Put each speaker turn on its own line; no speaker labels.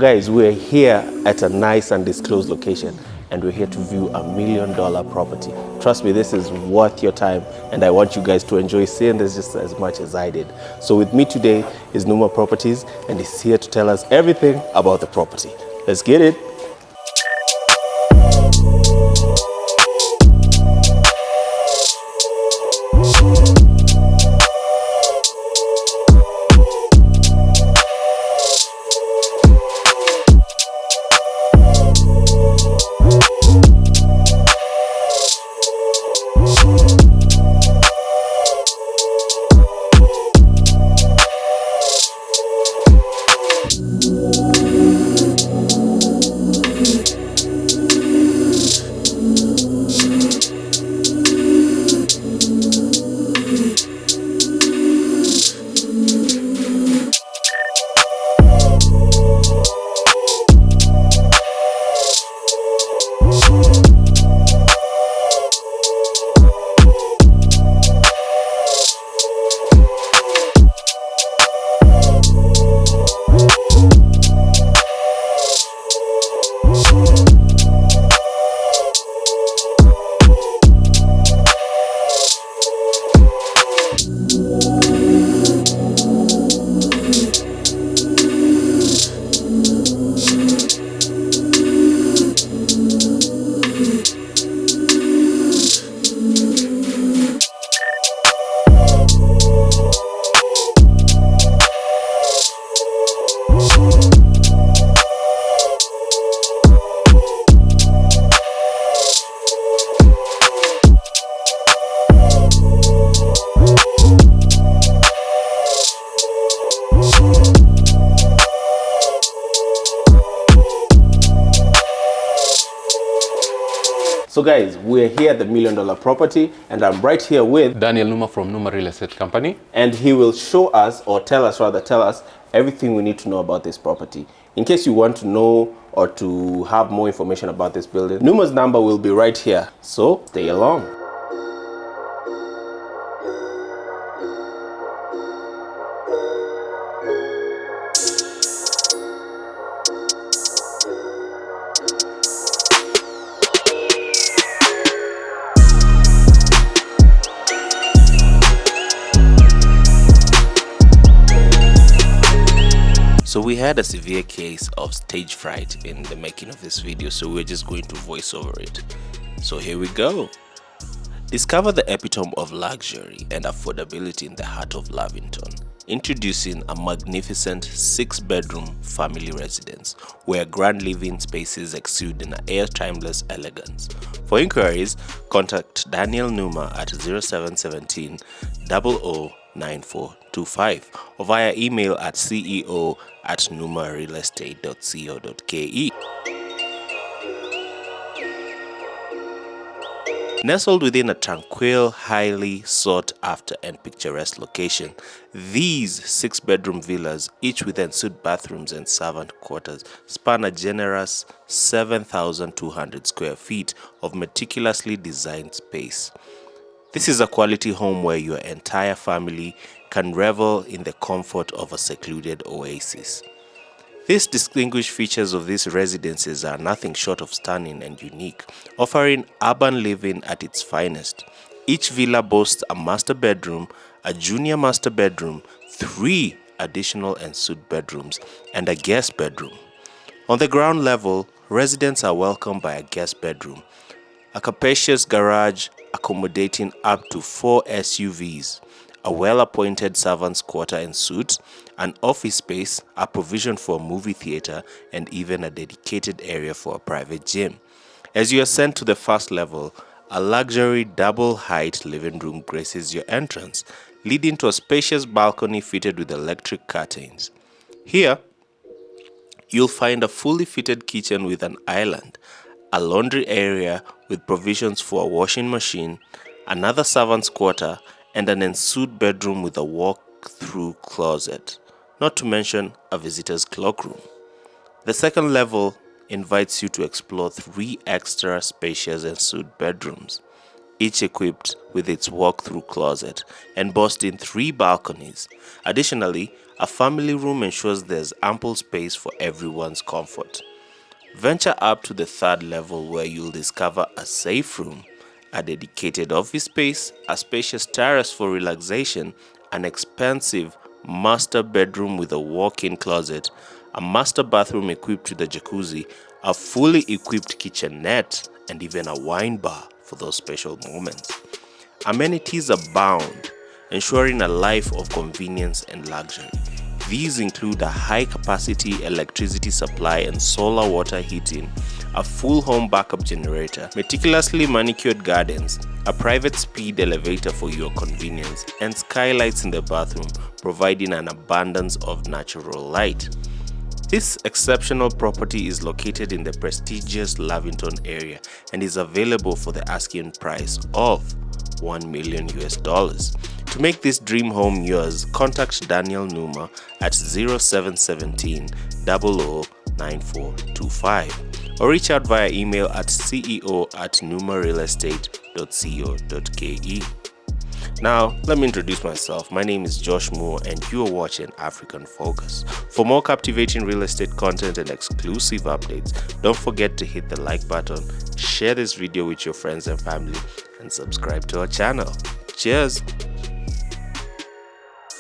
guys, we're here at a nice undisclosed location and we're here to view $1 million property. Trust me, this is worth your time and I want you guys to enjoy seeing this just as much as I did. So with me today is Muuo Properties and he's here to tell us everything about the property. Let's get it. So guys, we're here at the $1 million property and I'm right here with
Daniel Numa from Numa Real Estate Company.
And he will show us, or tell us everything we need to know about this property. In case you want to know or to have more information about this building, Numa's number will be right here. So stay along. So we had a severe case of stage fright in the making of this video, so we're just going to voice over it. So here we go. Discover the epitome of luxury and affordability in the heart of Lavington. Introducing a magnificent 6-bedroom family residence where grand living spaces exude in air-timeless elegance. For inquiries, contact Daniel Numa at 0717 009425 or via email at ceo@numarealestate.co.ke. Nestled within a tranquil, highly sought after and picturesque location, these 6-bedroom villas, each with ensuite bathrooms and servant quarters, span a generous 7,200 square feet of meticulously designed space. This is a quality home where your entire family can revel in the comfort of a secluded oasis. These distinguished features of these residences are nothing short of stunning and unique, offering urban living at its finest. Each villa boasts a master bedroom, a junior master bedroom, 3 additional ensuite bedrooms, and a guest bedroom. On the ground level, residents are welcomed by a guest bedroom, a capacious garage accommodating up to 4 SUVs, a well-appointed servants' quarter and suites, an office space, a provision for a movie theater, and even a dedicated area for a private gym. As you ascend to the first level, a luxury double-height living room graces your entrance, leading to a spacious balcony fitted with electric curtains. Here, you'll find a fully fitted kitchen with an island, a laundry area with provisions for a washing machine, another servants' quarter, and an ensuite bedroom with a walk-through closet, not to mention a visitor's cloakroom. The second level invites you to explore 3 extra spacious ensuite bedrooms, each equipped with its walk-through closet and boasting 3 balconies. Additionally, a family room ensures there's ample space for everyone's comfort. Venture up to the 3rd level where you'll discover a safe room, a dedicated office space, a spacious terrace for relaxation, an expansive master bedroom with a walk-in closet, a master bathroom equipped with a jacuzzi, a fully equipped kitchenette, and even a wine bar for those special moments. Amenities abound, ensuring a life of convenience and luxury. These include a high-capacity electricity supply and solar water heating, a full home backup generator, meticulously manicured gardens, a private speed elevator for your convenience, and skylights in the bathroom, providing an abundance of natural light. This exceptional property is located in the prestigious Lavington area and is available for the asking price of $1 million. To make this dream home yours, contact Daniel Numa at 0717 00 9425 or reach out via email at ceo@numarealestate.co.ke. Now, let me introduce myself. My name is Josh Muuo and you are watching African Focus. For more captivating real estate content and exclusive updates, don't forget to hit the like button, share this video with your friends and family, and subscribe to our channel. Cheers!